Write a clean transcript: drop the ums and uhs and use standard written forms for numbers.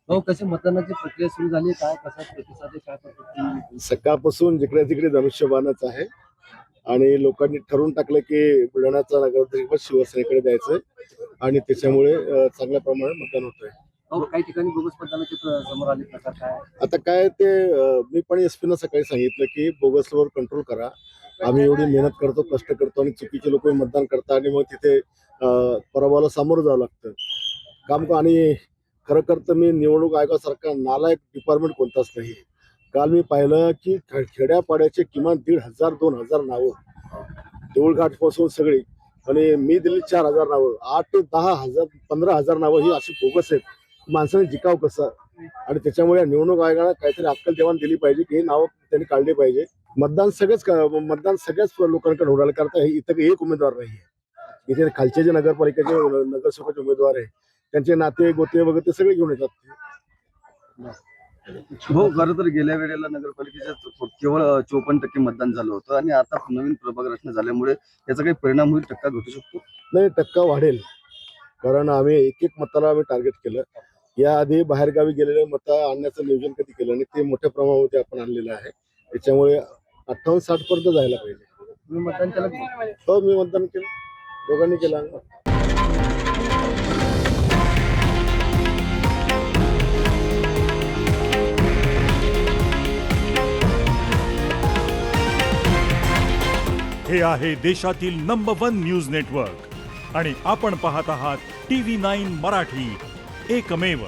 हो, कशी मतदानाची प्रक्रिया सुरू झाली काय कसा प्रतिसाद आहे काय पद्धतीने सकाळपासून जिकडे तिकडे धनुष्यबाणच आहे आणि लोकांनी ठरवून टाकलं की बुलढाण्याचा नगराध्यक्ष शिवसेनेकडे द्यायचंय आणि त्याच्यामुळे चांगल्या प्रमाणात मतदान होतंय. हो काही ठिकाणी बोगस मतदानाचे समोर आले प्रकार काय आता काय ते मी पण एसपीना सकाळी सांगितलं की बोगसवर कंट्रोल करा. आम्ही एवढी मेहनत करतो, कष्ट करतो आणि चुकीचे लोक मतदान करतात आणि मग तिथे पराभवाला सामोरं जावं लागतं काम. आणि खरं तर मी निवडणूक आयोगासारखा नालायक डिपार्टमेंट कोणताच नाही. काल मी पाहिलं की खेड्यापाड्याचे किमान 1,500-2,000 नावं देऊळघाट पासून सगळी आणि मी दिली 4,000 नावं. 8 ते 10,000 15,000 नावं ही अशी बोगस आहेत. माणसाने जिकाव कसं आणि त्याच्यामुळे निवडणूक आयोगाला काहीतरी अक्कल देवाण दिली पाहिजे की हे नावं त्यांनी काढली पाहिजे. मतदान सगळ्याच लोकांकडे होणार करता इथं एक उमेदवार नाहीये. इथे खालचे जे नगरपालिकेचे नगरसेवकाचे उमेदवार आहे त्यांचे नाते गोते वगैरे ते सगळे घेऊन येतात. हो खरं तर गेल्या वेळेला नगरपालिकेच्या केवळ 54% मतदान झालं होतं आणि आता नवीन प्रभाग रचना झाल्यामुळे याचा काही परिणाम होईल टक्का घटू शकतो. नाही, टक्का वाढेल कारण आम्ही एक मताला आम्ही टार्गेट केलं. याआधी बाहेरगावी गेलेले मतं आणण्याचं नियोजन कधी केलं आणि ते मोठ्या प्रमाणामध्ये आपण आणलेलं आहे. त्याच्यामुळे 58-60 पर्यंत जायला पाहिजे. तुम्ही मतदान केलं हो, मी मतदान केलं, दोघांनी केलं. हे आहे देशातील नंबर 1 न्यूज नेटवर्क आणि आपण पाहत आहात TV9 मराठी, एकमेव.